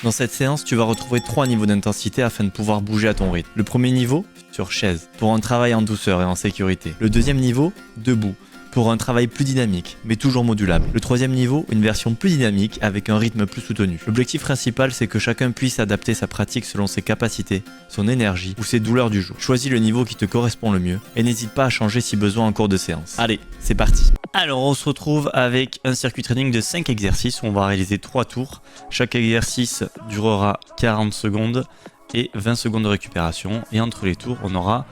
Dans cette séance, tu vas retrouver 3 niveaux d'intensité afin de pouvoir bouger à ton rythme. Le premier niveau, sur chaise, pour un travail en douceur et en sécurité. Le deuxième niveau, debout, pour un travail plus dynamique, mais toujours modulable. Le troisième niveau, une version plus dynamique avec un rythme plus soutenu. L'objectif principal, c'est que chacun puisse adapter sa pratique selon ses capacités, son énergie ou ses douleurs du jour. Choisis le niveau qui te correspond le mieux et n'hésite pas à changer si besoin en cours de séance. Allez, c'est parti. Alors on se retrouve avec un circuit training de 5 exercices où on va réaliser 3 tours. Chaque exercice durera 40 secondes et 20 secondes de récupération. Et entre les tours, on aura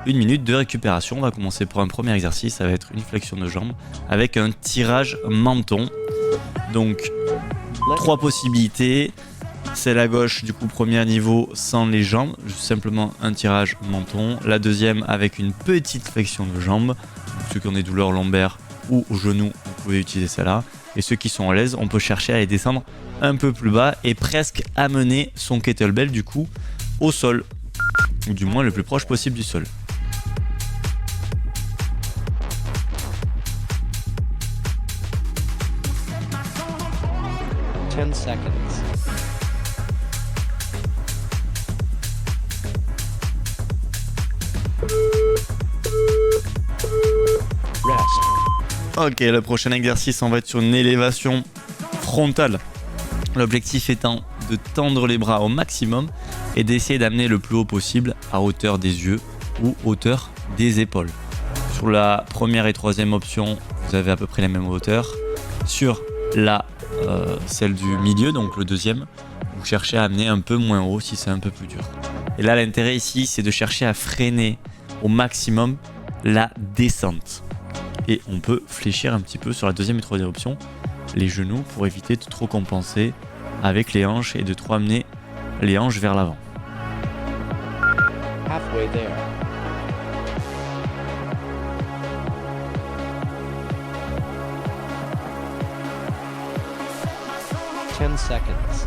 1 minute de récupération. On va commencer pour un premier exercice, ça va être une flexion de jambe avec un tirage menton. Donc 3 possibilités. Celle à gauche, du coup premier niveau sans les jambes, juste simplement un tirage menton. La deuxième avec une petite flexion de jambe. Ceux qui ont des douleurs lombaires ou au genou, vous pouvez utiliser celle-là. Et ceux qui sont à l'aise, on peut chercher à les descendre un peu plus bas et presque amener son kettlebell du coup au sol, ou du moins le plus proche possible du sol. Ten seconds. Ok, le prochain exercice, on va être sur une élévation frontale. L'objectif étant de tendre les bras au maximum et d'essayer d'amener le plus haut possible à hauteur des yeux ou hauteur des épaules. Sur la première et troisième option, vous avez à peu près la même hauteur. Sur celle du milieu, donc le deuxième, vous cherchez à amener un peu moins haut si c'est un peu plus dur. Et là, l'intérêt ici, c'est de chercher à freiner au maximum la descente. Et on peut fléchir un petit peu sur la deuxième et troisième option, les genoux, pour éviter de trop compenser avec les hanches et de trop amener les hanches vers l'avant. Halfway there. Ten seconds.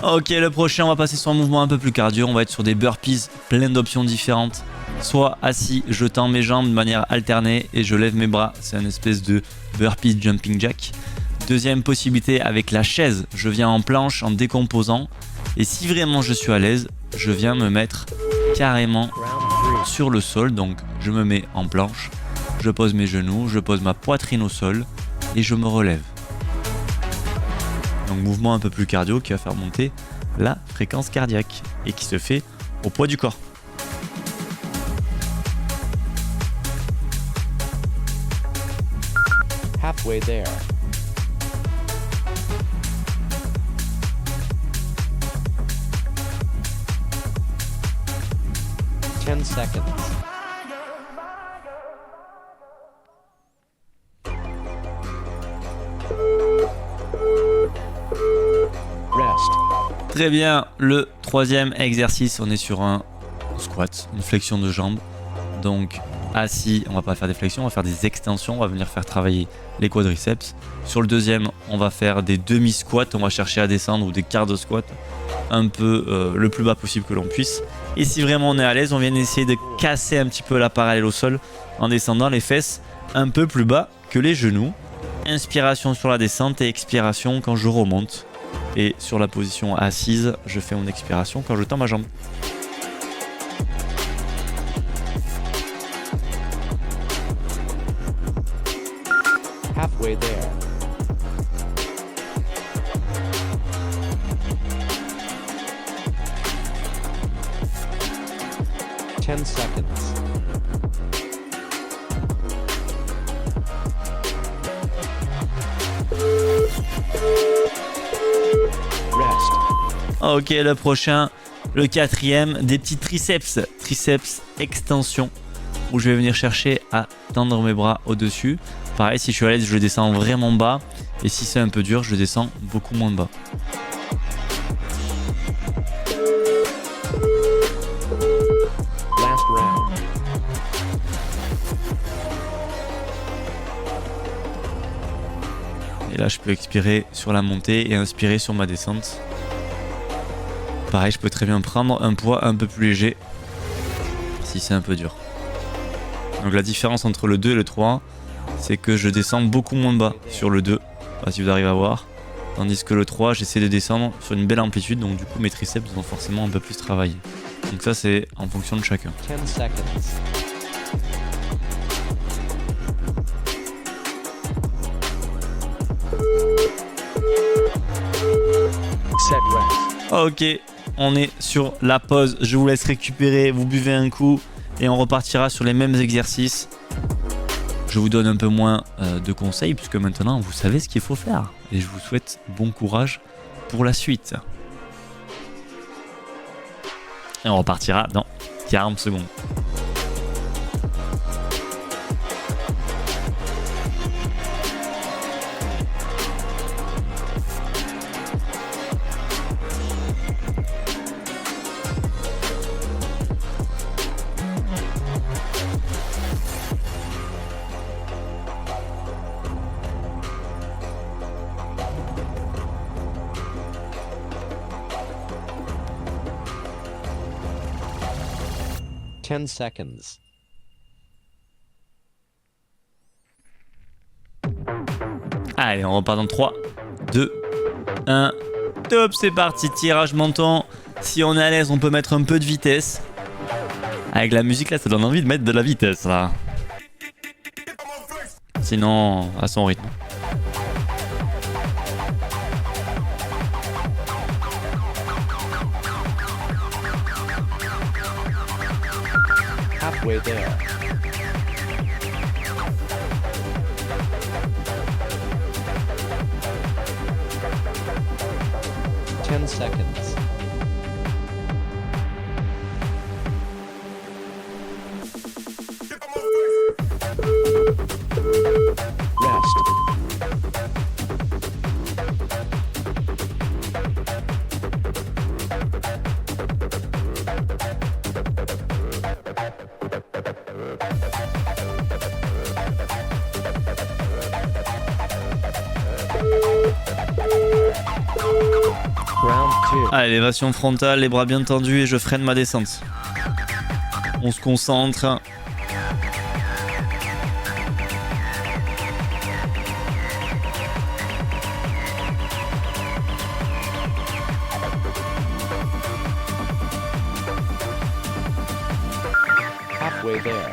Ok, le prochain, on va passer sur un mouvement un peu plus cardio. On va être sur des burpees, plein d'options différentes. Soit assis, je tends mes jambes de manière alternée et je lève mes bras. C'est une espèce de burpees jumping jack. Deuxième possibilité, avec la chaise, je viens en planche en décomposant. Et si vraiment je suis à l'aise, je viens me mettre carrément sur le sol. Donc je me mets en planche, je pose mes genoux, je pose ma poitrine au sol et je me relève. Donc mouvement un peu plus cardio qui va faire monter la fréquence cardiaque et qui se fait au poids du corps. Halfway there. Ten seconds. Très bien, le troisième exercice, on est sur un squat, une flexion de jambes. Donc assis, on va pas faire des flexions, on va faire des extensions, on va venir faire travailler les quadriceps. Sur le deuxième, on va faire des demi-squats, on va chercher à descendre, ou des quarts de squat, un peu le plus bas possible que l'on puisse. Et si vraiment on est à l'aise, on vient essayer de casser un petit peu la parallèle au sol en descendant les fesses un peu plus bas que les genoux. Inspiration sur la descente et expiration quand je remonte. Et sur la position assise, je fais mon expiration quand je tends ma jambe. Halfway there. Ten seconds. Ok, le prochain, le quatrième, des petits triceps extension, où je vais venir chercher à tendre mes bras au-dessus. Pareil, si je suis à l'aise, je descends vraiment bas, et si c'est un peu dur, je descends beaucoup moins bas. Last round. Et là, je peux expirer sur la montée et inspirer sur ma descente. Pareil, je peux très bien prendre un poids un peu plus léger si c'est un peu dur. Donc la différence entre le 2 et le 3, c'est que je descends beaucoup moins bas sur le 2, je sais pas si vous arrivez à voir. Tandis que le 3, j'essaie de descendre sur une belle amplitude, donc du coup mes triceps vont forcément un peu plus travailler. Donc ça c'est en fonction de chacun. 10 seconds. Set rest. Ok, on est sur la pause, je vous laisse récupérer, vous buvez un coup et on repartira sur les mêmes exercices. Je vous donne un peu moins de conseils puisque maintenant vous savez ce qu'il faut faire. Et je vous souhaite bon courage pour la suite. Et on repartira dans 40 secondes. Ten seconds. Allez, on repart dans 3, 2, 1. Top, c'est parti, tirage menton. Si on est à l'aise, on peut mettre un peu de vitesse. Avec la musique là, ça donne envie de mettre de la vitesse là. Sinon, à son rythme. Halfway there. Ten seconds. Rest. Round 2. Allez, élévation frontale, les bras bien tendus et je freine ma descente. On se concentre. Halfway there.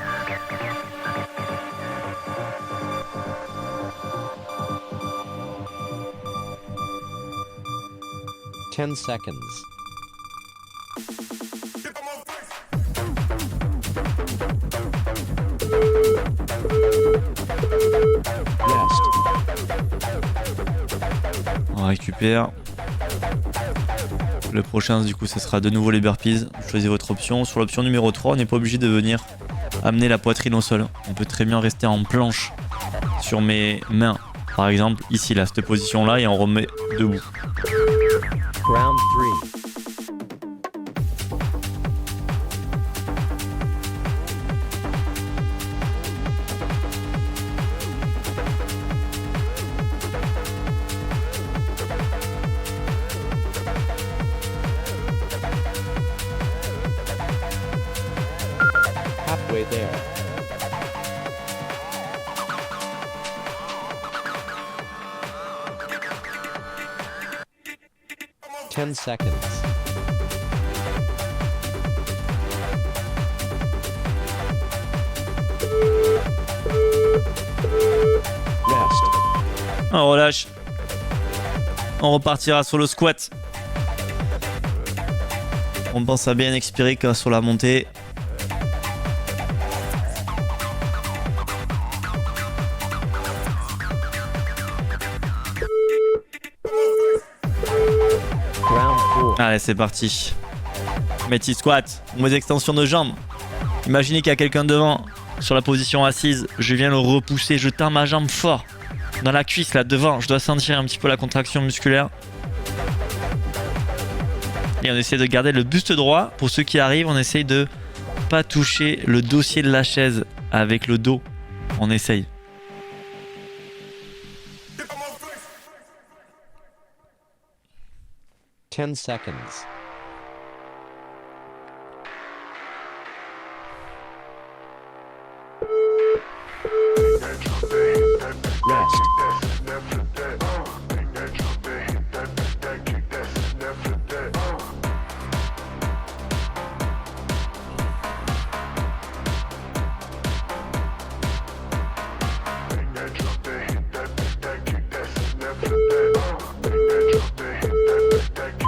Ten seconds. Rest. On récupère. Le prochain, du coup, ce sera de nouveau les burpees. Choisissez votre option. Sur l'option numéro 3, on n'est pas obligé de venir amener la poitrine au sol. On peut très bien rester en planche sur mes mains. Par exemple, ici, là, cette position-là, et on remet debout. Round 3. Halfway there. Ten seconds. Rest. On relâche. On repartira sur le squat. On pense à bien expirer quand sur la montée. Round 4. Allez, c'est parti. Mes petits squats, mes extensions de jambes. Imaginez qu'il y a quelqu'un devant, sur la position assise. Je viens le repousser, je tends ma jambe fort. Dans la cuisse, là, devant. Je dois sentir un petit peu la contraction musculaire. Et on essaie de garder le buste droit. Pour ceux qui arrivent, on essaye de pas toucher le dossier de la chaise avec le dos. On essaye. Ten seconds. Rest.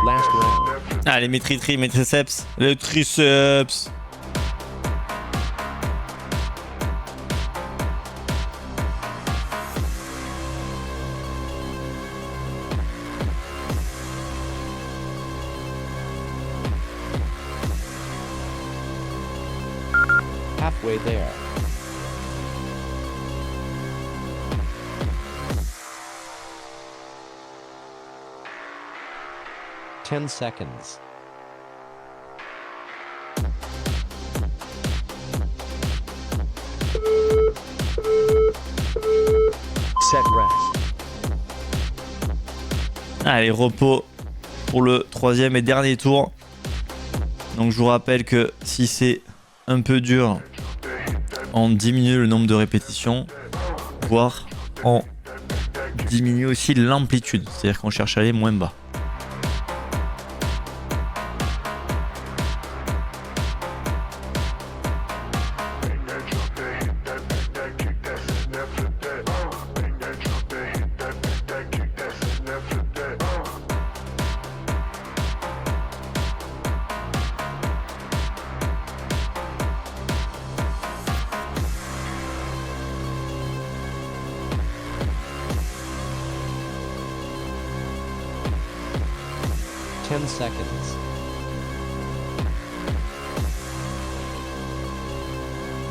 Last round. Allez, mes triceps. Les triceps. Halfway there. Ten seconds. Set rest. Allez, repos pour le troisième et dernier tour. Donc je vous rappelle que si c'est un peu dur, on diminue le nombre de répétitions, voire on diminue aussi l'amplitude, c'est-à-dire qu'on cherche à aller moins bas. Ten seconds.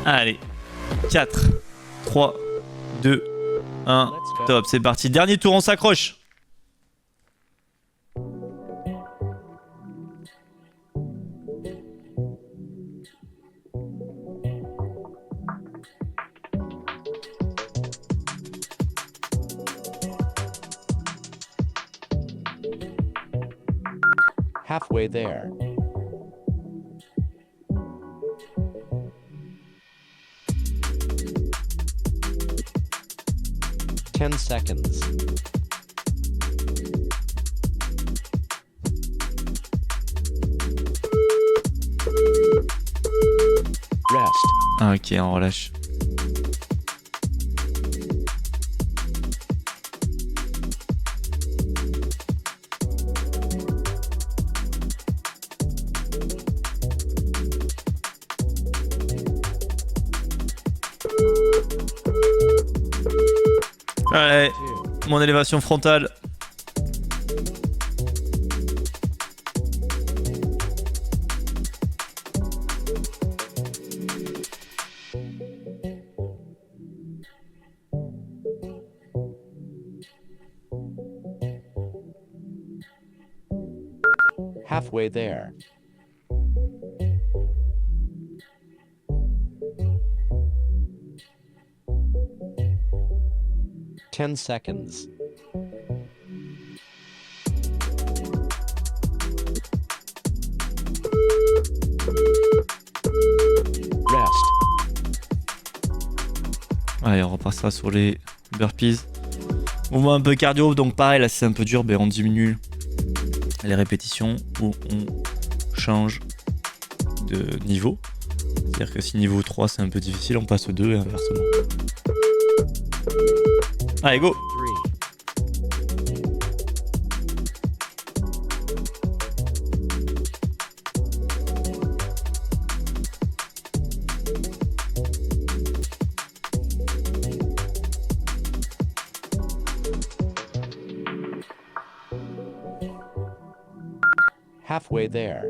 Allez, 4, 3, 2, 1, top, c'est parti. Dernier tour, on s'accroche. Halfway there. Ten seconds. Rest. Ah, ok, on relâche. Allez, mon élévation frontale. Halfway there. Ten seconds. Rest. Allez, on repassera sur les burpees. Mouvement un peu cardio, donc pareil, là c'est un peu dur, ben on diminue les répétitions ou on change de niveau. C'est-à-dire que si niveau 3 c'est un peu difficile, on passe au 2 et inversement. Allez, go! Three. Halfway there.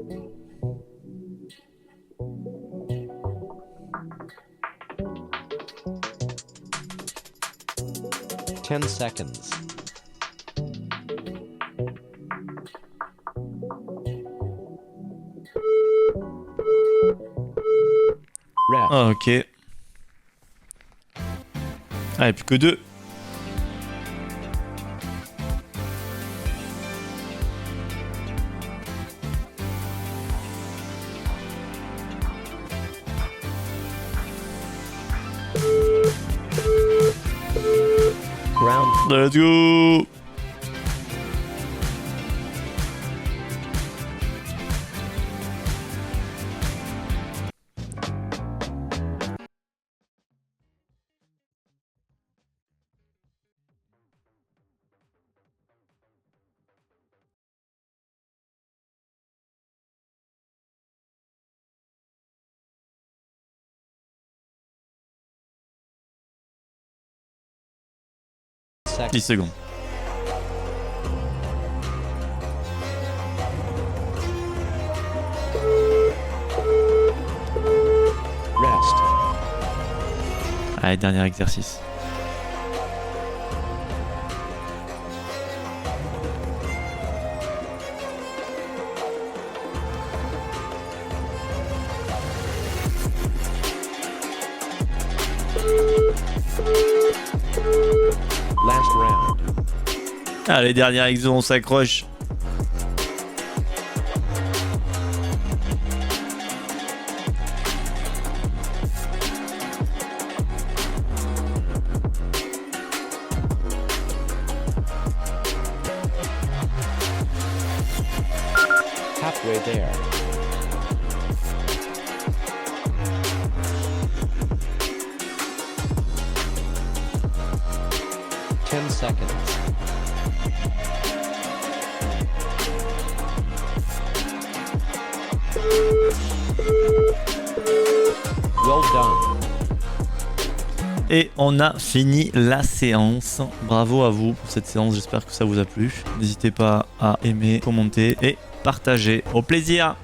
Ten seconds. Rest. Ah, ok. Allez, plus que 2. Let's go. Seconds. 10 secondes. Rest. Allez, dernier exercice. Last round. Allez, dernier exo, on s'accroche. Halfway there. Ten seconds. Well done. Et on a fini la séance. Bravo à vous pour cette séance, j'espère que ça vous a plu. N'hésitez pas à aimer, commenter et partager. Au plaisir!